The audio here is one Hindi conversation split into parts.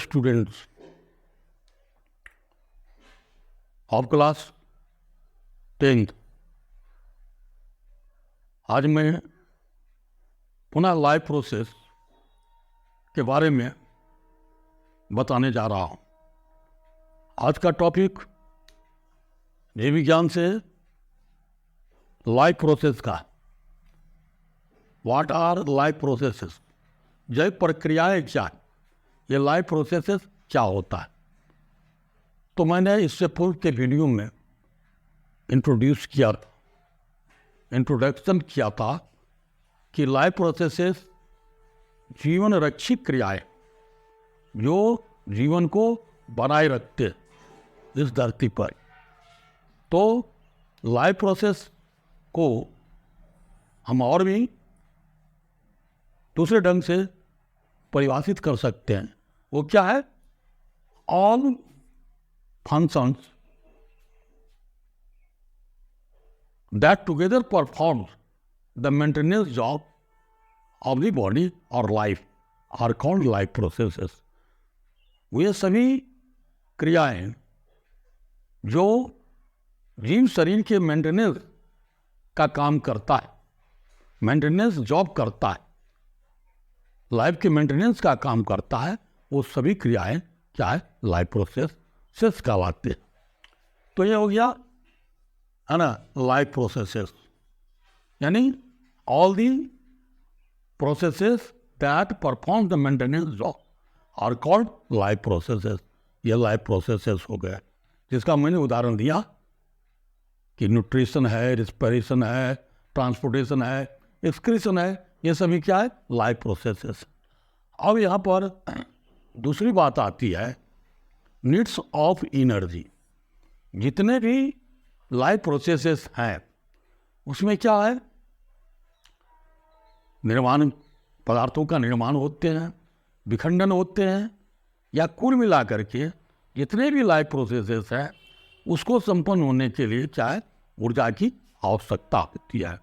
students of class 10th, आज मैं पुनः लाइफ प्रोसेस के बारे में बताने जा रहा हूँ। आज का टॉपिक जीव विज्ञान से लाइफ प्रोसेस का। What our life processes? जैव प्रक्रियाएं क्या है? ये लाइफ प्रोसेसेस क्या होता है? तो मैंने इससे पूर्व के वीडियो में इंट्रोडक्शन किया था कि लाइफ प्रोसेसेस जीवन रक्षित क्रियाएं जो जीवन को बनाए रखते इस धरती पर। तो लाइफ प्रोसेस को हम और भी दूसरे ढंग से परिभाषित कर सकते हैं। वो क्या है? All functions that together perform the maintenance job of the body और life are called life processes. वे सभी क्रियाएं जो जीव शरीर के मेंटेनेंस का काम करता है, मेंटेनेंस जॉब करता है, लाइफ के मेंटेनेंस का काम करता है, वो सभी क्रियाएं क्या है? लाइफ प्रोसेसेस कहलाते हैं। तो ये हो गया है ना लाइफ प्रोसेसेस, यानी all the processes that perform the maintenance job are called life processes. ये लाइफ प्रोसेसेस हो गए, जिसका मैंने उदाहरण दिया कि न्यूट्रिशन है, रिस्पिरेशन है, ट्रांसपोर्टेशन है, एक्सक्रीशन है, ये सभी क्या है? Life processes. अब यहाँ पर दूसरी बात आती है नीड्स ऑफ एनर्जी। जितने भी लाइफ प्रोसेसेस हैं उसमें क्या है? निर्माण, पदार्थों का निर्माण होते हैं, विखंडन होते हैं, या कुल मिलाकर के जितने भी लाइफ प्रोसेसेस हैं उसको संपन्न होने के लिए क्या है? ऊर्जा की आवश्यकता होती है।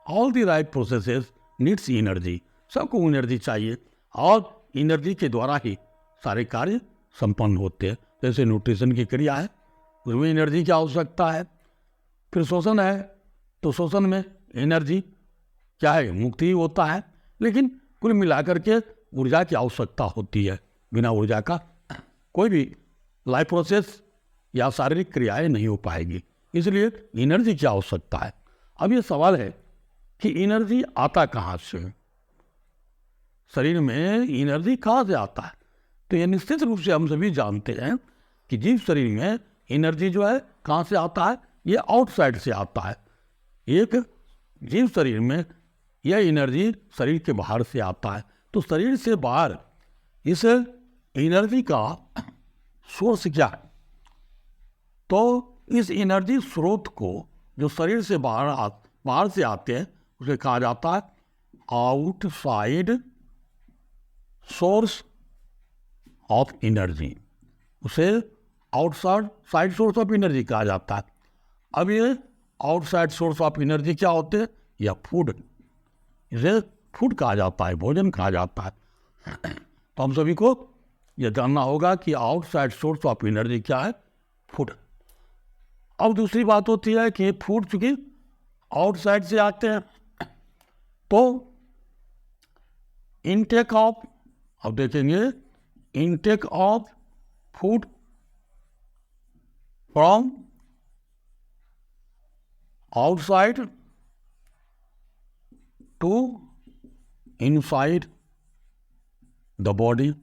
All the life processes needs energy. सबको एनर्जी चाहिए और एनर्जी के द्वारा ही सारे कार्य संपन्न होते हैं। जैसे न्यूट्रिशन की क्रिया है, उसमें एनर्जी की आवश्यकता है। फिर शोषण है, तो शोषण में एनर्जी क्या है? मुक्त ही होता है। लेकिन कुल मिलाकर के ऊर्जा की आवश्यकता होती है। बिना ऊर्जा का कोई भी लाइफ प्रोसेस या शारीरिक क्रियाएं नहीं हो पाएगी, इसलिए एनर्जी की आवश्यकता है। अब ये सवाल है कि एनर्जी आता कहाँ से? शरीर में एनर्जी कहाँ से आता है? तो ये निश्चित रूप से हम सभी जानते हैं कि जीव शरीर में एनर्जी जो है कहाँ से आता है? ये आउटसाइड से आता है। एक जीव शरीर में यह एनर्जी शरीर के बाहर से आता है। तो शरीर से बाहर इस एनर्जी का सोर्स क्या है? तो इस एनर्जी स्रोत को जो शरीर से बाहर से आते हैं उसे कहा जाता है आउटसाइड सोर्स ऑफ एनर्जी। उसे आउटसाइड सोर्स ऑफ एनर्जी कहा जाता है। अब ये आउटसाइड सोर्स ऑफ एनर्जी क्या होते हैं? या फूड, इसे फूड कहा जाता है, भोजन कहा जाता है। तो हम सभी को यह जानना होगा कि आउटसाइड सोर्स ऑफ एनर्जी क्या है? फूड। अब दूसरी बात होती है कि फूड चूंकि आउटसाइड से आते हैं तो इनटेक ऑफ, अब देखेंगे intake of food from outside to inside the body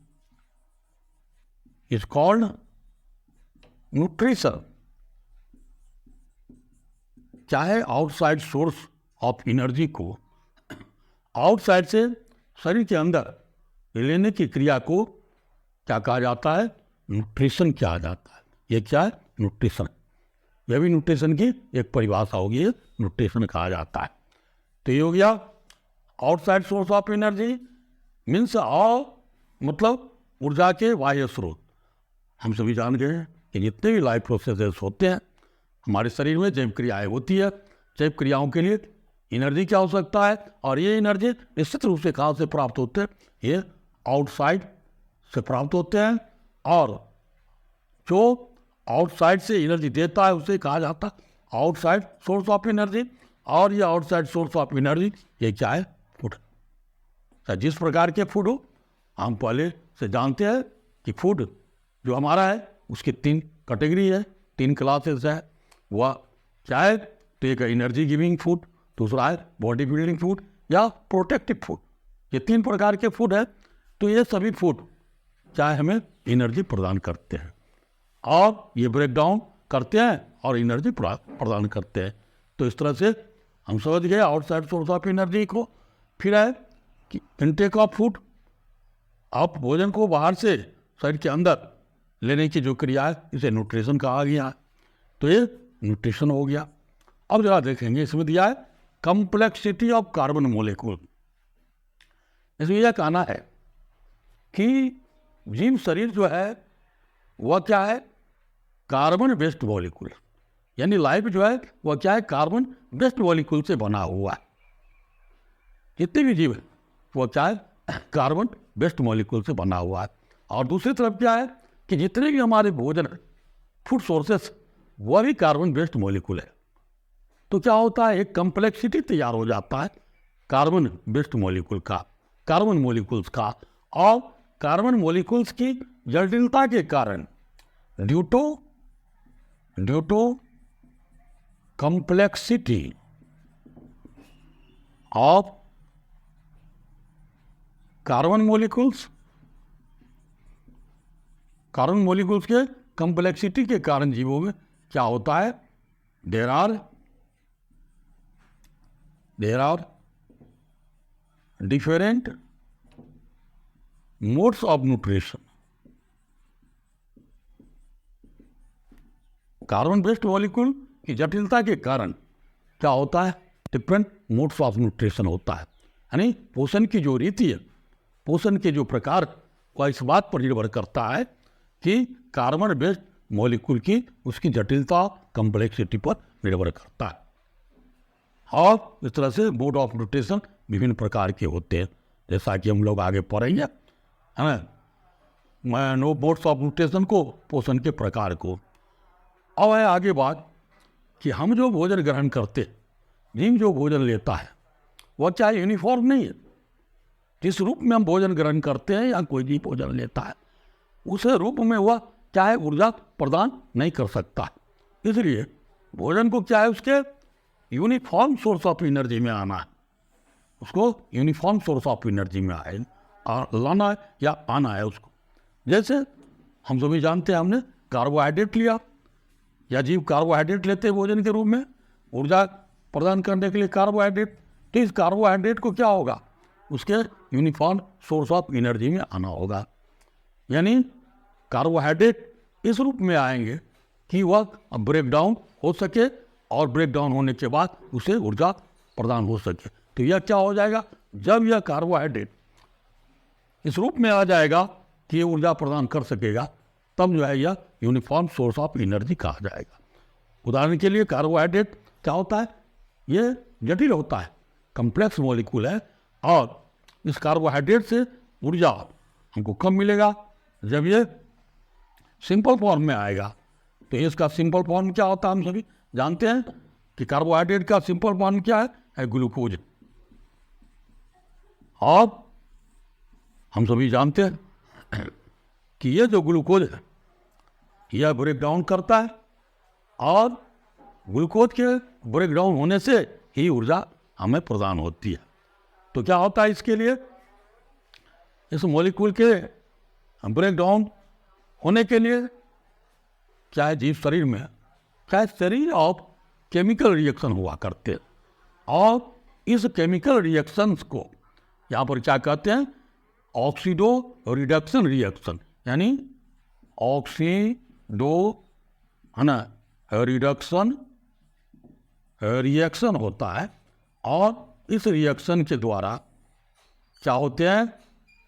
is called nutrition. क्या है? आउटसाइड सोर्स ऑफ एनर्जी को आउटसाइड से शरीर के अंदर लेने की क्रिया को क्या कहा जाता है? न्यूट्रिशन कहा जाता है। ये क्या है? न्यूट्रिशन। यह भी न्यूट्रिशन की एक परिभाषा होगी, न्यूट्रिशन कहा जाता है। तो ये हो गया outside source of energy means मतलब ऊर्जा के बाह्य स्रोत। हम सभी जान गए हैं कि जितने भी लाइफ प्रोसेसेस होते हैं हमारे शरीर में जैव क्रियाएं होती है। जैव क्रियाओं के लिए एनर्जी की आवश्यकता है और ये एनर्जी निश्चित रूप से कहाँ से प्राप्त होते हैं? ये आउटसाइड से प्राप्त होते हैं। और जो आउटसाइड से एनर्जी देता है उसे कहा जाता है आउटसाइड सोर्स ऑफ एनर्जी। और ये आउटसाइड सोर्स ऑफ एनर्जी ये क्या है? फूड। जिस प्रकार के फूड हो, हम पहले से जानते हैं कि फूड जो हमारा है उसकी 3 कैटेगरी है, 3 क्लासेस है। वह क्या है? तो एक एनर्जी गिविंग फूड, दूसरा है बॉडी बिल्डिंग फूड या प्रोटेक्टिव फूड। ये 3 प्रकार के फूड है। तो ये सभी फूड क्या है? हमें एनर्जी प्रदान करते हैं और ये ब्रेक डाउन करते हैं और एनर्जी प्रदान करते हैं। तो इस तरह से हम समझ गए आउटसाइड सोर्स ऑफ एनर्जी को। फिर है कि इनटेक ऑफ फूड, आप भोजन को बाहर से शरीर के अंदर लेने की जो क्रिया है इसे न्यूट्रिशन कहा गया है। तो ये न्यूट्रिशन हो गया। अब जरा देखेंगे, इसमें दिया है कम्प्लेक्सिटी ऑफ कार्बन मोलिक्यूल। इसमें यह कहना है कि जीव शरीर जो है वह क्या है? कार्बन बेस्ड मॉलिक्यूल, यानी लाइफ जो है वह क्या है? कार्बन बेस्ड मॉलिक्यूल से बना हुआ है। जितने भी जीव है वह क्या है? कार्बन बेस्ड मॉलिक्यूल से बना हुआ है। और दूसरी तरफ क्या है कि जितने भी हमारे भोजन फूड सोर्सेस वह भी कार्बन बेस्ड मॉलिक्यूल है। तो क्या होता है? एक कम्प्लेक्सिटी तैयार हो जाता है कार्बन बेस्ड मॉलिक्यूल का, कार्बन मॉलिक्यूल्स का। और कार्बन मॉलिक्यूल्स की जटिलता के कारण due to complexity of carbon molecules के कम्प्लेक्सिटी के कारण जीवों में क्या होता है? There are different modes of nutrition. Carbon based molecule की जटिलता के कारण क्या होता है? डिफरेंट मोड्स ऑफ न्यूट्रिशन होता है, यानी पोषण की जो रीति है, पोषण के जो प्रकार, वह इस बात पर निर्भर करता है कि कार्बन बेस्ड मॉलिक्यूल की उसकी जटिलता कम्प्लेक्सिटी पर निर्भर करता है। और इस तरह से मोड ऑफ न्यूट्रिशन विभिन्न प्रकार के होते हैं, जैसा कि हम लोग आगे पढ़ेंगे, है ना, मोड्स ऑफ न्यूट्रिशन को, पोषण के प्रकार को। अब है आगे बात कि हम जो भोजन ग्रहण करते, जीव जो भोजन लेता है वह क्या यूनिफॉर्म नहीं है। जिस रूप में हम भोजन ग्रहण करते हैं या कोई भी भोजन लेता है उस रूप में वह क्या है? ऊर्जा प्रदान नहीं कर सकता। इसलिए भोजन को क्या है? उसके यूनिफॉर्म सोर्स ऑफ एनर्जी में आना है, उसको यूनिफॉर्म सोर्स ऑफ एनर्जी में आए और लाना है या आना है उसको। जैसे हम सभी जानते हैं, हमने कार्बोहाइड्रेट लिया या जीव कार्बोहाइड्रेट लेते हैं भोजन के रूप में ऊर्जा प्रदान करने के लिए कार्बोहाइड्रेट। तो इस कार्बोहाइड्रेट को क्या होगा? उसके यूनिफॉर्म सोर्स ऑफ एनर्जी में आना होगा, यानी कार्बोहाइड्रेट इस रूप में आएंगे कि वह ब्रेक डाउन हो सके और ब्रेक डाउन होने के बाद उसे ऊर्जा प्रदान हो सके। तो यह क्या हो जाएगा? जब यह कार्बोहाइड्रेट इस रूप में आ जाएगा कि ये ऊर्जा प्रदान कर सकेगा, तब जो है यह यूनिफॉर्म सोर्स ऑफ एनर्जी कहा जाएगा। उदाहरण के लिए कार्बोहाइड्रेट क्या होता है? ये जटिल होता है, कम्प्लेक्स मॉलिक्यूल है, और इस कार्बोहाइड्रेट से ऊर्जा हमको कम मिलेगा जब ये सिंपल फॉर्म में आएगा। तो इसका सिंपल फॉर्म क्या होता है? हम सभी जानते हैं कि कार्बोहाइड्रेट का सिंपल फॉर्म क्या है? ग्लूकोज। और हम सभी जानते हैं कि ये जो ग्लूकोज है यह ब्रेक डाउन करता है और ग्लूकोज के ब्रेक डाउन होने से ही ऊर्जा हमें प्रदान होती है। तो क्या होता है इसके लिए? इस मॉलिक्यूल के ब्रेक डाउन होने के लिए क्या है? जीव शरीर में क्या है? सीरीज ऑफ केमिकल रिएक्शन हुआ करते हैं, और इस केमिकल रिएक्शंस को यहाँ पर क्या कहते हैं? ऑक्सीडो रिडक्शन रिएक्शन, यानी ऑक्सीडो, है ना, रिएक्शन होता है। और इस रिएक्शन के द्वारा क्या होते हैं?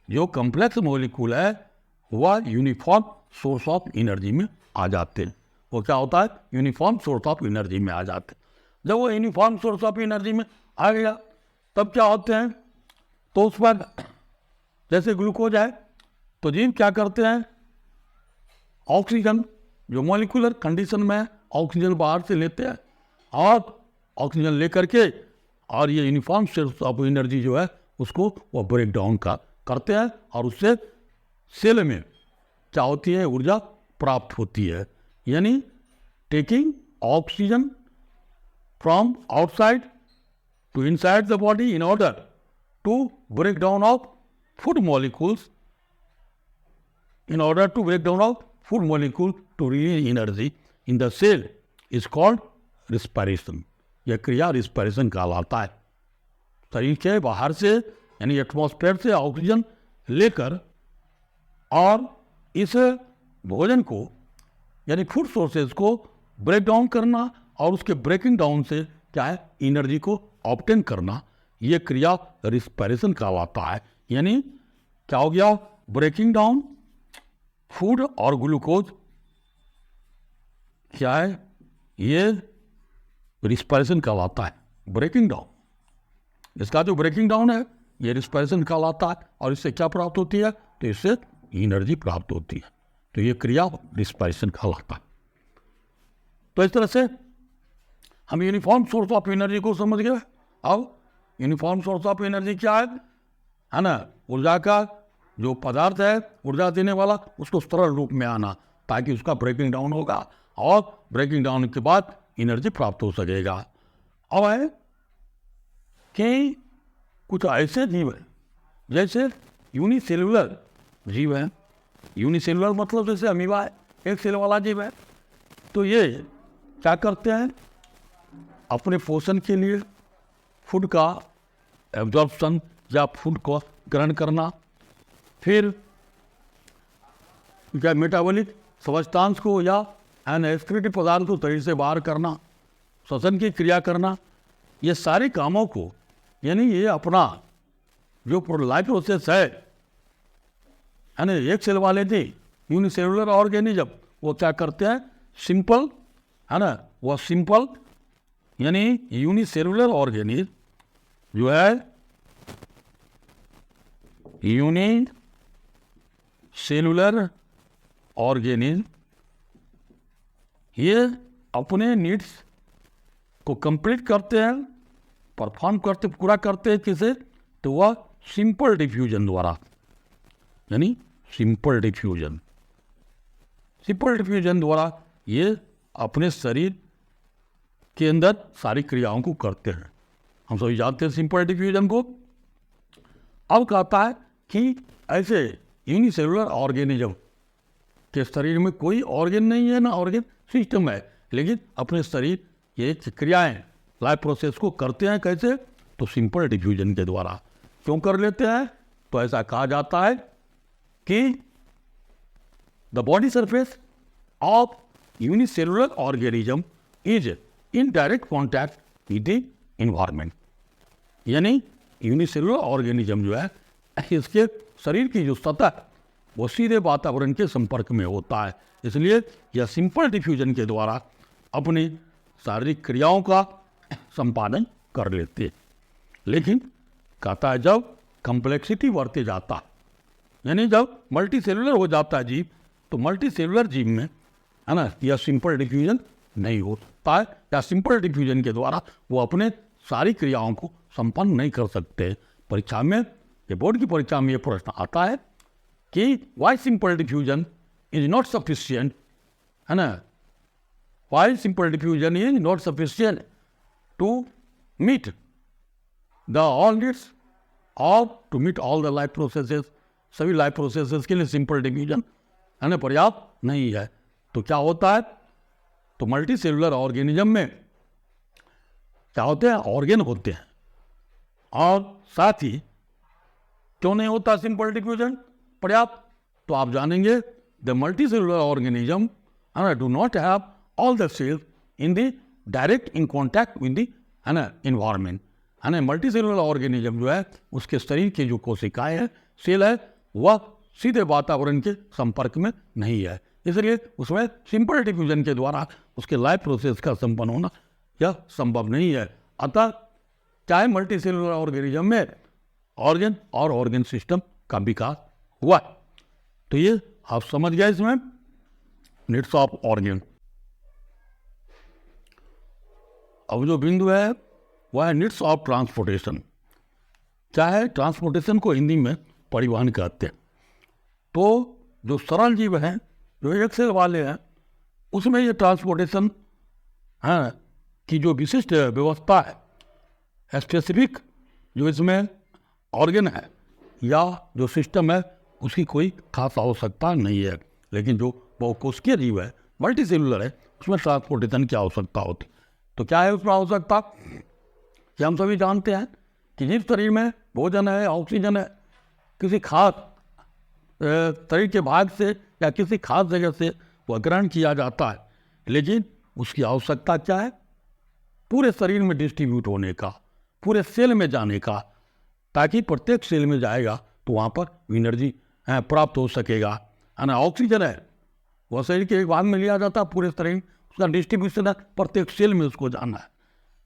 जो कम्प्लेक्स मॉलिक्यूल है वह यूनिफॉर्म सोर्स ऑफ एनर्जी में आ जाते हैं। वो क्या होता है? यूनिफॉर्म सोर्स ऑफ एनर्जी में आ जाते हैं। जब वो यूनिफॉर्म सोर्स ऑफ एनर्जी में आ गया तब क्या होते हैं? तो उस पर जैसे ग्लूकोज है तो जीव क्या करते हैं? ऑक्सीजन जो मॉलिक्यूलर कंडीशन में ऑक्सीजन बाहर से लेते हैं और ऑक्सीजन लेकर के और ये यूनिफॉर्म सोर्स ऑफ एनर्जी जो है उसको वो ब्रेक डाउन करते हैं और उससे सेल में क्या होती है, ऊर्जा प्राप्त होती है। यानी taking oxygen from outside to inside the body in order to break down of food molecules, in order to break down of food molecule to release energy in the cell is called respiration। यह क्रिया रिस्पायरेशन कहलाता है। शरीर के बाहर से यानी एटमॉस्फेयर से ऑक्सीजन लेकर और इस भोजन को यानी फूड सोर्सेज को ब्रेक डाउन करना और उसके ब्रेकिंग डाउन से क्या है, एनर्जी को ऑब्टेन करना, ये क्रिया रिस्पायरेशन कहलाता है। यानी क्या हो गया, ब्रेकिंग डाउन फूड और ग्लूकोज क्या है, ये रिस्पायरेशन कहलाता है। ब्रेकिंग डाउन, इसका जो ब्रेकिंग डाउन है ये रिस्पायरेशन कहलाता है। और इससे क्या प्राप्त होती है, तो इससे एनर्जी प्राप्त होती है। तो ये क्रिया रिस्पायरेशन कहलाता है। तो इस तरह से हम यूनिफॉर्म सोर्स ऑफ एनर्जी को समझ गए। अब यूनिफॉर्म सोर्स ऑफ एनर्जी क्या है ना, ऊर्जा का जो पदार्थ है ऊर्जा देने वाला, उसको सरल रूप में आना ताकि उसका ब्रेकिंग डाउन होगा और ब्रेकिंग डाउन के बाद एनर्जी प्राप्त हो सकेगा। अब है कि कुछ ऐसे जीव हैं जैसे यूनिसेलुलर जीव हैं। यूनिसेलुलर मतलब जैसे अमीबा है, एक सेल वाला जीव है। तो ये क्या करते हैं, अपने पोषण के लिए फूड का एब्जॉर्प्शन या फूड को ग्रहण करना, फिर क्या मेटाबॉलिक सब्सटेंस को या एनएक्सक्रीटिव पदार्थ को शरीर से बाहर करना, श्वसन की क्रिया करना, ये सारे कामों को यानी ये अपना जो लाइफ प्रोसेस है ना, एक सेल वाले थे यूनिसेलुलर ऑर्गेनिज्म, वो क्या करते हैं, सिंपल है ना, वो सिंपल यानी यूनिसेलुलर ऑर्गेनिज्म जो है यूनिसेलुलर ऑर्गेनिज्म, ये अपने नीड्स को कंप्लीट करते हैं, परफॉर्म करते, पूरा करते हैं किसे, तो वह सिंपल डिफ्यूजन द्वारा, यानी सिंपल डिफ्यूजन द्वारा ये अपने शरीर के अंदर सारी क्रियाओं को करते हैं। हम सभी जानते हैं सिंपल डिफ्यूजन को। अब कहता है कि ऐसे यूनिसेलुलर ऑर्गेनिज्म के शरीर में कोई ऑर्गन नहीं है ना ऑर्गन सिस्टम है, लेकिन अपने शरीर ये क्रियाएं लाइफ प्रोसेस को करते हैं कैसे, तो सिंपल डिफ्यूजन के द्वारा। क्यों कर लेते हैं, तो ऐसा कहा जाता है कि the body surface of unicellular organism is in direct contact with the environment. यानी यूनिसेलुलर ऑर्गेनिज्म जो है इसके शरीर की जो सतह वो सीधे वातावरण के संपर्क में होता है, इसलिए यह सिंपल डिफ्यूजन के द्वारा अपनी शारीरिक क्रियाओं का संपादन कर लेते हैं। लेकिन कहता है जब कम्प्लेक्सिटी बढ़ते जाता, यानी जब मल्टी सेलुलर हो जाता है जीव, तो मल्टी सेलुलर जीव में है ना यह सिंपल डिफ्यूजन नहीं होता है, या सिंपल डिफ्यूजन के द्वारा वो अपने सारी क्रियाओं को संपन्न नहीं कर सकते। परीक्षा में, ये बोर्ड की परीक्षा में ये प्रश्न आता है कि why simple diffusion is not sufficient, है ना, why simple diffusion is not sufficient to meet the all needs of to meet all the life processes, सभी लाइफ प्रोसेसेस के लिए सिंपल डिफ्यूजन है ना पर्याप्त नहीं है। तो क्या होता है, तो मल्टी सेलुलर ऑर्गेनिज्म में क्या होते हैं, ऑर्गेन होते हैं, और साथ ही क्यों नहीं होता सिंपल डिफ्यूजन पर्याप्त, तो आप जानेंगे the multi cellular organism do not have all the cells in the direct in contact with the है ना एनवायरनमेंट, है ना। मल्टी सेलुलर ऑर्गेनिज्म जो है उसके शरीर के जो कोशिकाएं है, सेल है, वह सीधे वातावरण के संपर्क में नहीं है, इसलिए उसमें सिंपल डिफ्यूजन के द्वारा उसके लाइफ प्रोसेस का संपन्न होना यह संभव नहीं है। अतः चाहे मल्टी सेलुलर ऑर्गेनिज्म में ऑर्गन और ऑर्गन सिस्टम का विकास हुआ, तो ये आप समझ गए इसमें। Needs of organ. अब जो बिंदु है वह है नीड्स ऑफ ट्रांसपोर्टेशन। क्या है? ट्रांसपोर्टेशन को हिंदी में परिवहन कहते हैं। तो जो सरल जीव हैं, जो एक सेल वाले हैं, उसमें ये ट्रांसपोर्टेशन है कि जो विशिष्ट व्यवस्था है, स्पेसिफिक जो इसमें ऑर्गन है या जो सिस्टम है, उसकी कोई खास आवश्यकता नहीं है। लेकिन जो बहुकोशिकीय जीव है, मल्टी सेलुलर है, उसमें ट्रांसपोर्टेशन की आवश्यकता होती। तो क्या है उसमें आवश्यकता? कि हम सभी जानते हैं कि जिस शरीर में भोजन है, ऑक्सीजन है, किसी खास शरीर के भाग से या किसी खास जगह से वह ग्रहण किया जाता है, लेकिन उसकी आवश्यकता क्या है? पूरे शरीर में डिस्ट्रीब्यूट होने का, पूरे सेल में जाने का, ताकि प्रत्येक सेल में जाएगा तो वहाँ पर एनर्जी प्राप्त हो सकेगा, है ना। ऑक्सीजन है वह शरीर के एक भाग में लिया जाता है, पूरे शरीर में उसका डिस्ट्रीब्यूशन है, प्रत्येक सेल में उसको जाना है।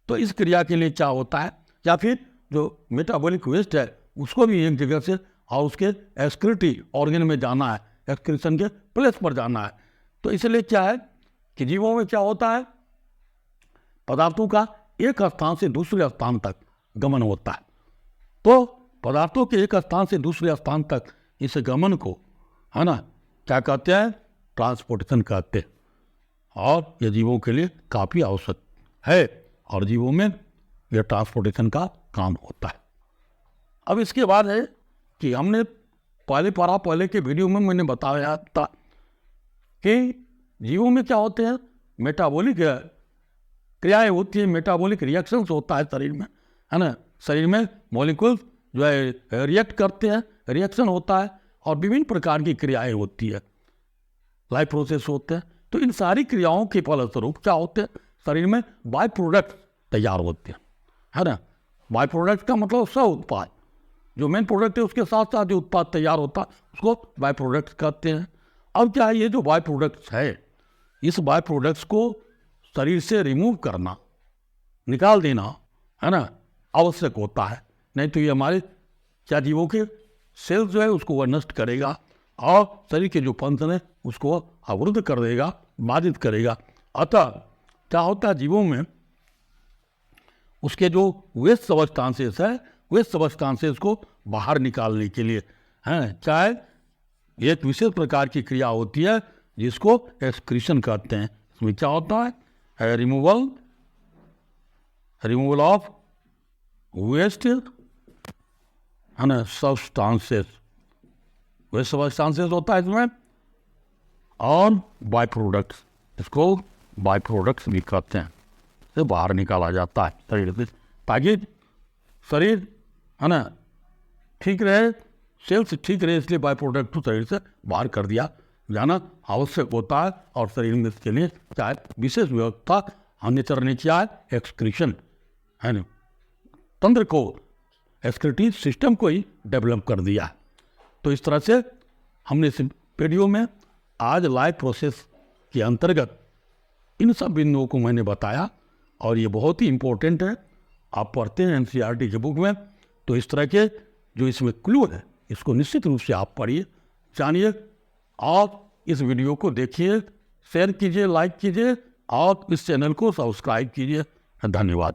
तो इस क्रिया के लिए क्या होता है? या फिर जो मेटाबॉलिक वेस्ट है उसको भी एक जगह से और उसके एक्सक्रीटरी ऑर्गन में जाना है, एक्सक्रीशन के प्लेस पर जाना है। तो इसलिए क्या है कि जीवों में क्या होता है? पदार्थों का एक स्थान से दूसरे स्थान तक गमन होता है। तो पदार्थों के एक स्थान से दूसरे स्थान तक इस गमन को, है ना, क्या कहते हैं? ट्रांसपोर्टेशन कहते हैं। और यह जीवों के लिए काफ़ी आवश्यक है और जीवों में यह ट्रांसपोर्टेशन का काम होता है। अब इसके बाद है कि हमने पहले के वीडियो में मैंने बताया था कि जीवों में क्या होते हैं? मेटाबॉलिक क्रियाएं होती है, मेटाबॉलिक रिएक्शंस होता है शरीर में, है ना। शरीर में मॉलिक्यूल्स जो है रिएक्ट करते हैं, रिएक्शन होता है और विभिन्न प्रकार की क्रियाएं होती है, लाइफ प्रोसेस होते हैं। तो इन सारी क्रियाओं के फलस्वरूप क्या होते हैं? शरीर में बाय प्रोडक्ट तैयार होते हैं, है ना। बाय प्रोडक्ट का मतलब सह उत्पाद, जो मेन प्रोडक्ट है उसके साथ साथ जो उत्पाद तैयार होता है उसको बाय प्रोडक्ट कहते हैं। अब क्या है, ये जो बाय प्रोडक्ट्स है, इस बाय प्रोडक्ट्स को शरीर से रिमूव करना, निकाल देना, है ना, आवश्यक होता है। नहीं तो ये हमारे क्या जीवों के सेल्स जो है उसको वह नष्ट करेगा और शरीर के जो फंक्शन है उसको अवरुद्ध कर देगा, बाधित करेगा। अतः क्या होता है, जीवों में उसके जो वेस्ट सबस्टांसेस है, वेस्ट सबस्टांसेस को बाहर निकालने के लिए हैं, चाहे एक विशेष प्रकार की क्रिया होती है जिसको एक्सक्रीशन कहते हैं। इसमें क्या होता है? रिमूवल ऑफ वेस्ट, है ना, सब्सटेंसेस, वेस्ट सब्सटेंसेस होता है इसमें, और बाय प्रोडक्ट्स, इसको बाय प्रोडक्ट्स भी कहते हैं, से बाहर निकाला जाता है शरीर से, ताकि शरीर, है ना, ठीक रहे, सेल्स ठीक रहे। इसलिए बाय प्रोडक्ट को शरीर से बाहर कर दिया जाना आवश्यक होता है। और शरीर में इसके लिए चाहे विशेष व्यवस्था हमने चरने किया है, एक्सक्रीशन, है ना, तंत्र को, एक्सक्रीटरी सिस्टम को ही डेवलप कर दिया। तो इस तरह से हमने इस वीडियो में आज लाइफ प्रोसेस के अंतर्गत इन सब बिंदुओं को मैंने बताया और ये बहुत ही इम्पोर्टेंट है। आप पढ़ते हैं एनसीईआरटी के बुक में, तो इस तरह के जो इसमें क्लू है इसको निश्चित रूप से आप पढ़िए, जानिए और इस वीडियो को देखिए, शेयर कीजिए, लाइक कीजिए और इस चैनल को सब्सक्राइब कीजिए। धन्यवाद।